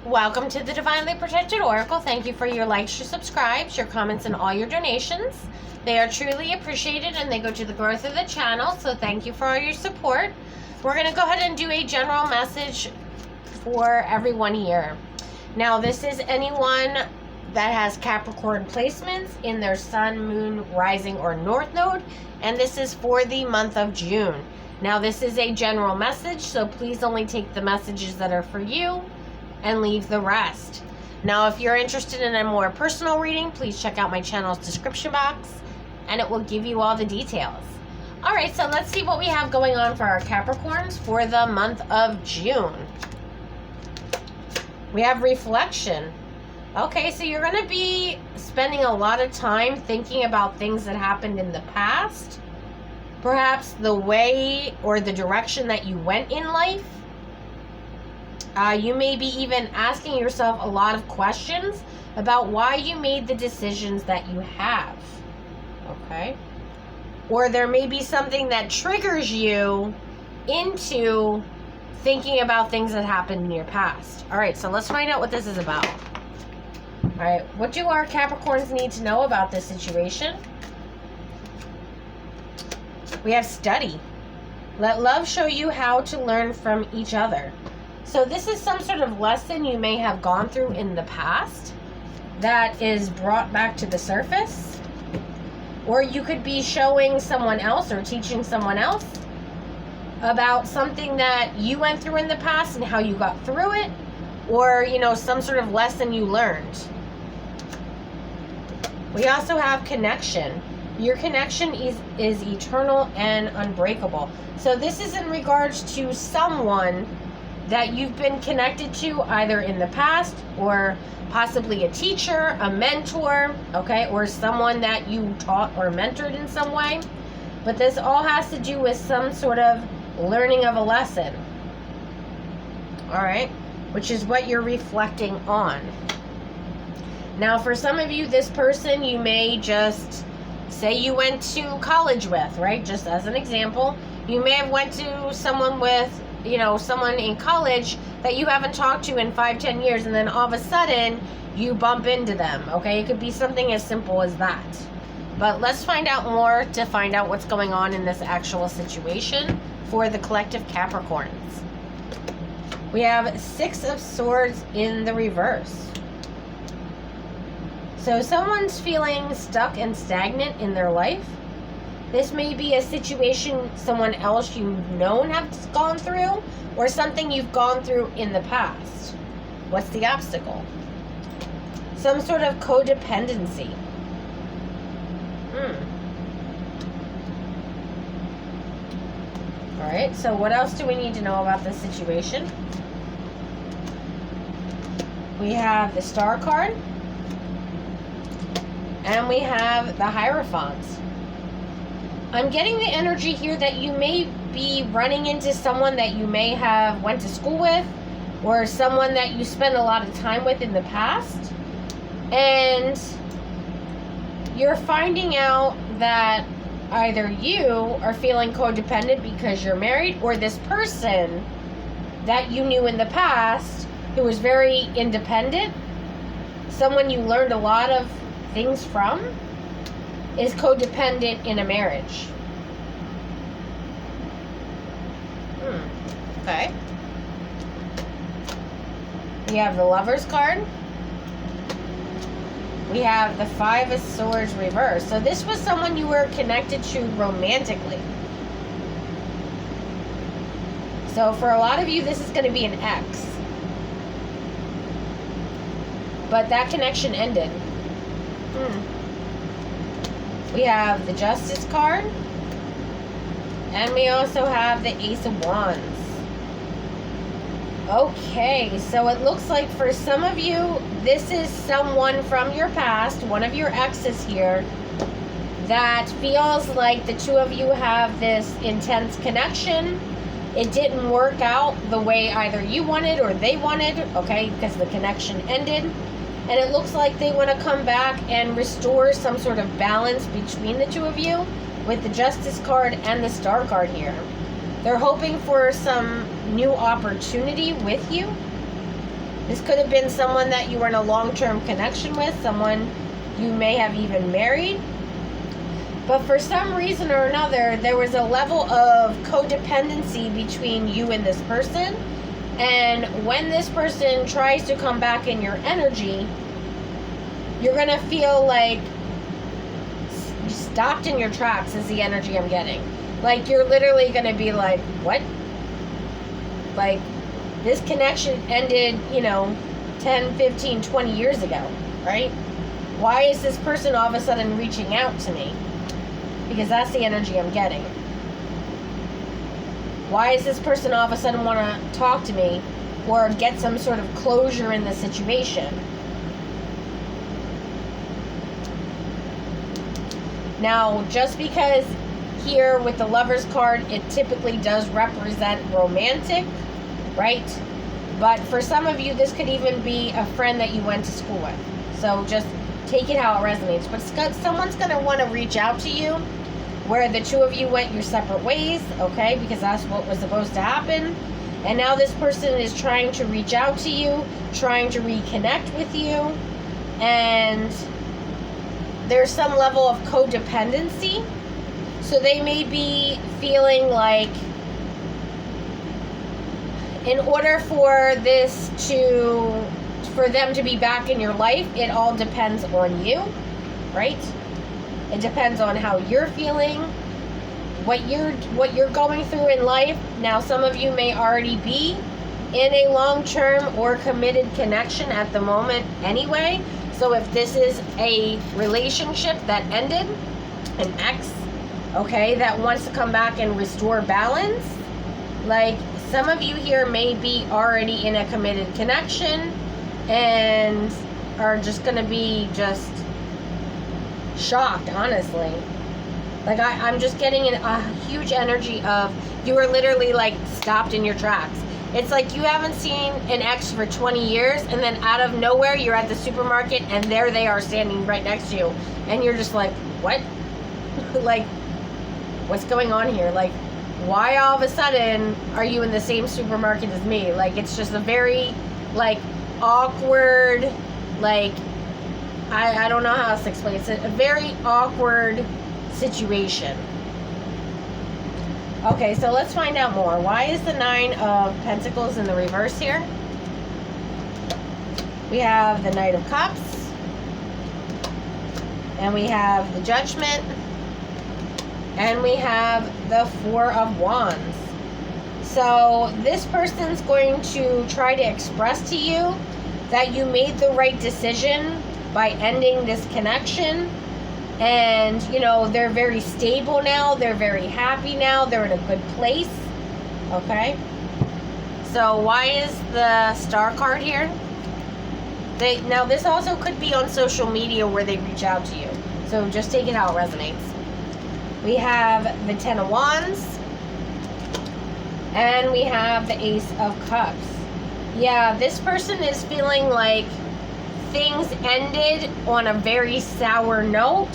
Welcome to the Divinely Protected Oracle. Thank you for your likes, your subscribes, your comments, and all your donations. They are truly appreciated and they go to the growth of the channel, so thank you for all your support. We're going to go ahead and do a general message for everyone here. Now, this is anyone that has Capricorn placements in their sun, moon, rising, or north node, and this is for the month of June. Now, this is a general message, so please only take the messages that are for you and leave the rest. Now, if you're interested in a more personal reading, please check out my channel's description box and it will give you all the details. All right, so let's see what we have going on for our Capricorns for the month of June. We have reflection. Okay, so you're going to be spending a lot of time thinking about things that happened in the past, perhaps the way or the direction that you went in life. You may be even asking yourself a lot of questions about why you made the decisions that you have. Okay? Or there may be something that triggers you into thinking about things that happened in your past. All right, so let's find out what this is about. All right, what do our Capricorns need to know about this situation? We have study. Let love show you how to learn from each other. So this is some sort of lesson you may have gone through in the past that is brought back to the surface. Or you could be showing someone else or teaching someone else about something that you went through in the past and how you got through it. Or, you know, some sort of lesson you learned. We also have connection. Your connection is eternal and unbreakable. So this is in regards to someone that you've been connected to either in the past or possibly a teacher, a mentor, okay, or someone that you taught or mentored in some way. But this all has to do with some sort of learning of a lesson. All right, which is what you're reflecting on. Now, for some of you, this person you may just say you went to college with, right? Just as an example, you may have went to someone with, you know, someone in college that you haven't talked to in 5-10 years, and then all of a sudden you bump into them. Okay, it could be something as simple as that. But let's find out more to find out what's going on in this actual situation for the collective Capricorns. We have 6 of Swords in the reverse. So someone's feeling stuck and stagnant in their life. This may be a situation someone else you've known has gone through, or something you've gone through in the past. What's the obstacle? Some sort of codependency. Alright, so what else do we need to know about this situation? We have the Star card. And we have the Hierophant. I'm getting the energy here that you may be running into someone that you may have went to school with, or someone that you spent a lot of time with in the past, and you're finding out that either you are feeling codependent because you're married, or this person that you knew in the past who was very independent, someone you learned a lot of things from, is codependent in a marriage. Okay. We have the Lovers card. We have the 5 of Swords reversed. So this was someone you were connected to romantically. So for a lot of you, this is going to be an ex. But that connection ended. We have the Justice card. And we also have the Ace of Wands. Okay, so it looks like for some of you, this is someone from your past, one of your exes here, that feels like the two of you have this intense connection. It didn't work out the way either you wanted or they wanted, okay, because the connection ended. And it looks like they want to come back and restore some sort of balance between the two of you with the Justice card and the Star card here. They're hoping for some new opportunity with you. This could have been someone that you were in a long-term connection with, someone you may have even married. But for some reason or another, there was a level of codependency between you and this person. And when this person tries to come back in your energy, you're going to feel like stopped in your tracks is the energy I'm getting. Like, you're literally going to be like, what? Like, this connection ended, 10, 15, 20 years ago, right? Why is this person all of a sudden reaching out to me? Because that's the energy I'm getting. Why is this person all of a sudden want to talk to me or get some sort of closure in the situation? Now, just because here with the Lover's card, it typically does represent romantic, right? But for some of you, this could even be a friend that you went to school with. So just take it how it resonates. But someone's going to want to reach out to you where the two of you went your separate ways, okay? Because that's what was supposed to happen. And now this person is trying to reach out to you, trying to reconnect with you. And there's some level of codependency. So they may be feeling like in order for for them to be back in your life, it all depends on you, right? It depends on how you're feeling, what you're going through in life. Now, some of you may already be in a long-term or committed connection at the moment anyway. So if this is a relationship that ended, an ex, okay, that wants to come back and restore balance, like some of you here may be already in a committed connection and are just going to be just shocked, honestly. Like, I'm just getting a huge energy of you are literally like stopped in your tracks. It's like you haven't seen an ex for 20 years and then out of nowhere you're at the supermarket and there they are standing right next to you and you're just like, what? Like, what's going on here? Like, why all of a sudden are you in the same supermarket as me? Like, it's just a very like awkward, like, I don't know how else to explain it. It's a very awkward situation. Okay, so let's find out more. Why is the Nine of Pentacles in the reverse here? We have the Knight of Cups. And we have the Judgment. And we have the Four of Wands. So this person's going to try to express to you that you made the right decision by ending this connection. And, they're very stable now. They're very happy now. They're in a good place. Okay? So why is the Star card here? Now, this also could be on social media where they reach out to you. So just take it how it resonates. We have the Ten of Wands. And we have the Ace of Cups. Yeah, this person is feeling like things ended on a very sour note.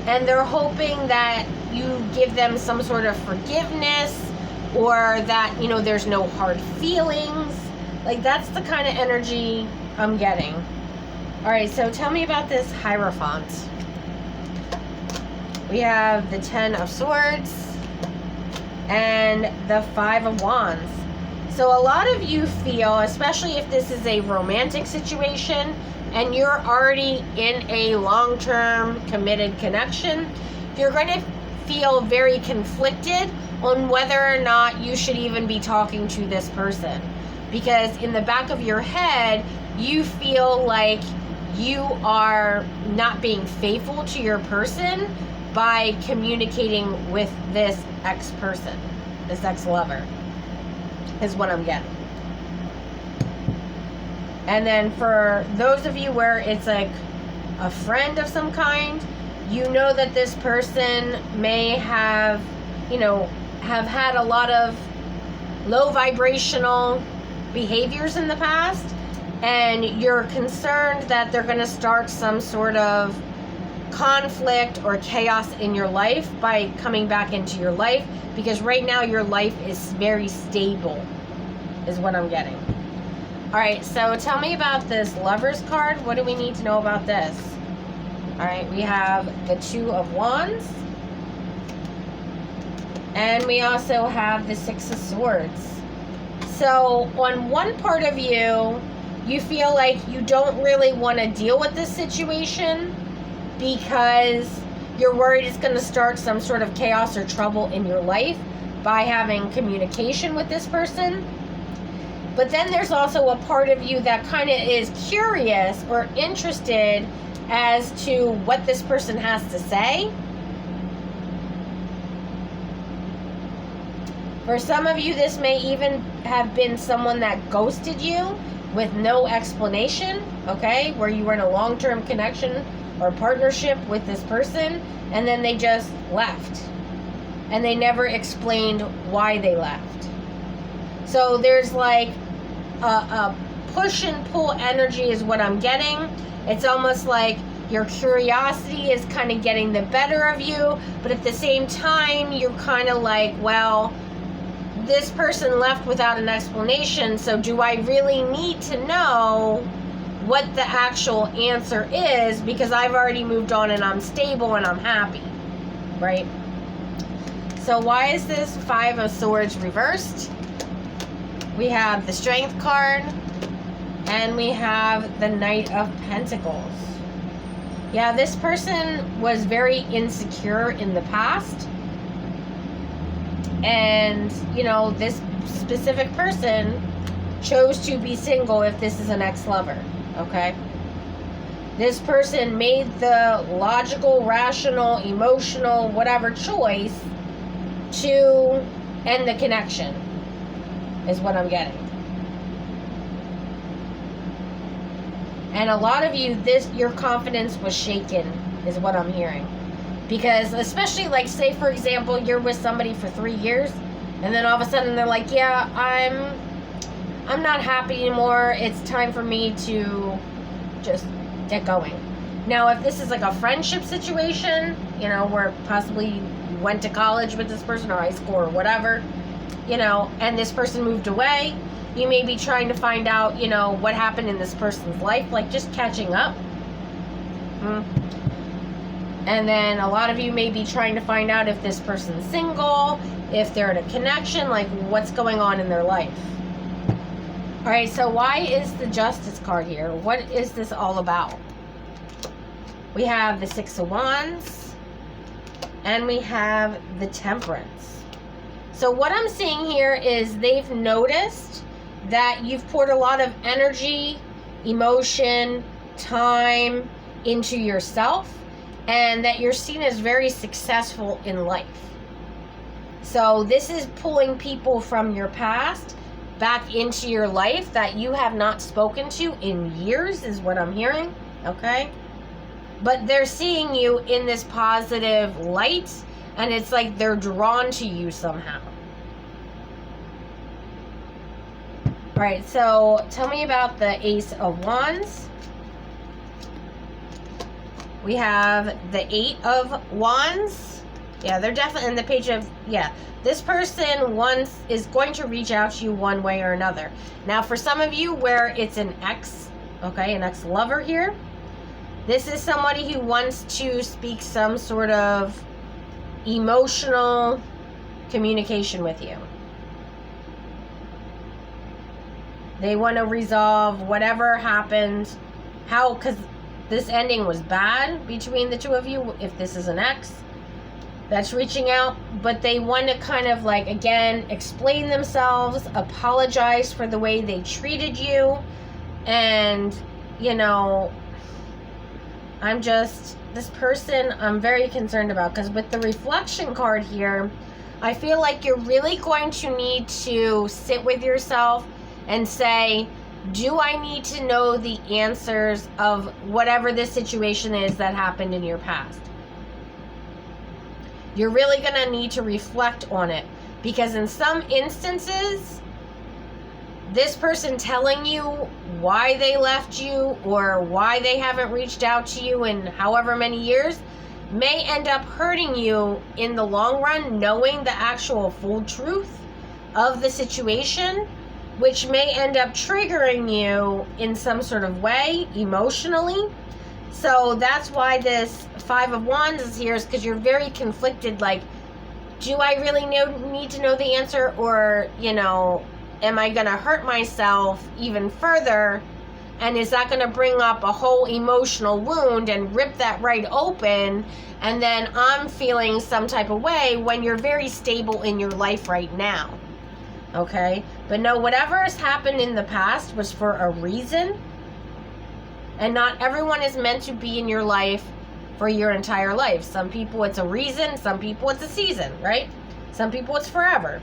And they're hoping that you give them some sort of forgiveness or that, there's no hard feelings. Like, that's the kind of energy I'm getting. All right, so tell me about this Hierophant. We have the Ten of Swords and the Five of Wands. So a lot of you feel, especially if this is a romantic situation, and you're already in a long-term committed connection, you're going to feel very conflicted on whether or not you should even be talking to this person. Because in the back of your head, you feel like you are not being faithful to your person by communicating with this ex-person, this ex-lover, is what I'm getting. And then for those of you where it's like a friend of some kind, you know that this person may have, have had a lot of low vibrational behaviors in the past, and you're concerned that they're going to start some sort of conflict or chaos in your life by coming back into your life, because right now your life is very stable, is what I'm getting. All right, so tell me about this Lovers card. What do we need to know about this? All right, we have the Two of Wands. And we also have the Six of Swords. So on one part of you, you feel like you don't really want to deal with this situation because you're worried it's going to start some sort of chaos or trouble in your life by having communication with this person. But then there's also a part of you that kind of is curious or interested as to what this person has to say. For some of you, this may even have been someone that ghosted you with no explanation, okay? Where you were in a long-term connection or partnership with this person, and then they just left. And they never explained why they left. So there's like a push and pull energy is what I'm getting. It's almost like your curiosity is kind of getting the better of you, but at the same time, you're kind of like, well, this person left without an explanation, so do I really need to know what the actual answer is, because I've already moved on and I'm stable and I'm happy, right? So why is this Five of Swords reversed? We have the Strength card, and we have the Knight of Pentacles. Yeah, this person was very insecure in the past. And, you know, this specific person chose to be single if this is an ex-lover, okay? This person made the logical, rational, emotional, whatever choice to end the connection, is what I'm getting. And a lot of you, your confidence was shaken, is what I'm hearing. Because especially, like, say for example, you're with somebody for 3 years, and then all of a sudden they're like, yeah, I'm not happy anymore. It's time for me to just get going. Now, if this is like a friendship situation, you know, where possibly you went to college with this person or high school or whatever, you know, and this person moved away, you may be trying to find out, you know, what happened in this person's life, like just catching up. And then a lot of you may be trying to find out if this person's single, if they're in a connection, like what's going on in their life. All right, so why is the Justice card here? What is this all about? We have the Six of Wands, and we have the Temperance. So what I'm seeing here is they've noticed that you've poured a lot of energy, emotion, time into yourself, and that you're seen as very successful in life. So this is pulling people from your past back into your life that you have not spoken to in years, is what I'm hearing, okay? But they're seeing you in this positive light, and it's like they're drawn to you somehow. All right, so tell me about the Ace of Wands. We have the Eight of Wands. Yeah, they're definitely in the page of, yeah. This person is going to reach out to you one way or another. Now, for some of you where it's an ex, okay, an ex-lover here, this is somebody who wants to speak some sort of emotional communication with you. They want to resolve whatever happened, because this ending was bad between the two of you, if this is an ex that's reaching out, but they want to kind of like, again, explain themselves, apologize for the way they treated you, and, you know, this person I'm very concerned about, because with the Reflection card here, I feel like you're really going to need to sit with yourself and say, do I need to know the answers of whatever this situation is that happened in your past? You're really going to need to reflect on it, because in some instances, this person telling you why they left you or why they haven't reached out to you in however many years may end up hurting you in the long run, knowing the actual full truth of the situation which may end up triggering you in some sort of way emotionally. So that's why this Five of Wands is here, is because you're very conflicted. Like, do I really need to know the answer, or, am I going to hurt myself even further? And is that going to bring up a whole emotional wound and rip that right open? And then I'm feeling some type of way when you're very stable in your life right now. Okay? But no, whatever has happened in the past was for a reason. And not everyone is meant to be in your life for your entire life. Some people it's a reason, some people it's a season, right? Some people it's forever.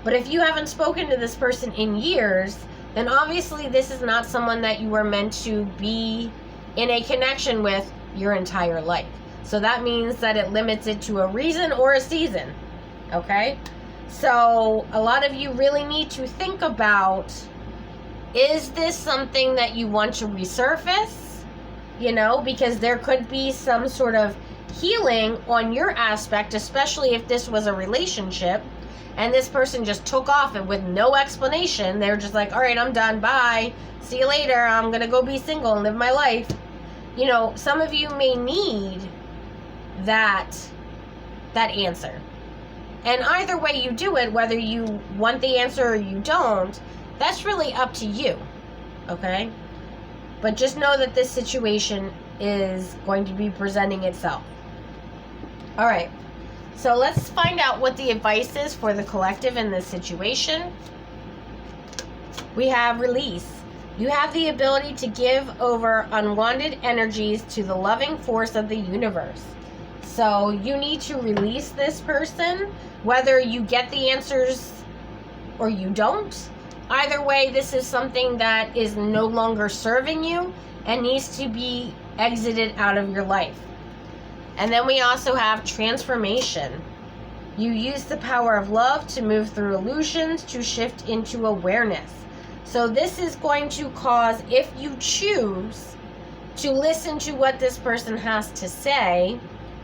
But if you haven't spoken to this person in years, then obviously this is not someone that you were meant to be in a connection with your entire life. So that means that it limits it to a reason or a season. Okay? So a lot of you really need to think about, is this something that you want to resurface? Because there could be some sort of healing on your aspect, especially if this was a relationship and this person just took off and with no explanation. They're just like, all right, I'm done. Bye. See you later. I'm going to go be single and live my life. Some of you may need that answer. And either way you do it, whether you want the answer or you don't, that's really up to you. Okay? But just know that this situation is going to be presenting itself. All right. So let's find out what the advice is for the collective in this situation. We have release. You have the ability to give over unwanted energies to the loving force of the universe. So you need to release this person, whether you get the answers or you don't. Either way, this is something that is no longer serving you and needs to be exited out of your life. And then we also have transformation. You use the power of love to move through illusions to shift into awareness. So this is going to cause, if you choose to listen to what this person has to say,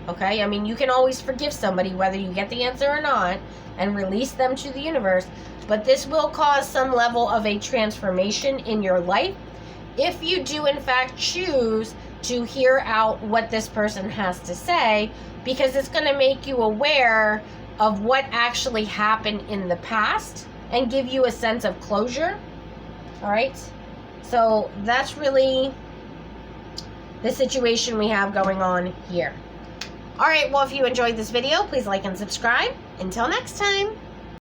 okay? I mean, you can always forgive somebody whether you get the answer or not and release them to the universe. But this will cause some level of a transformation in your life if you do in fact choose to hear out what this person has to say, because it's going to make you aware of what actually happened in the past and give you a sense of closure. All right? So that's really the situation we have going on here. All right, well, if you enjoyed this video, please like and subscribe. Until next time.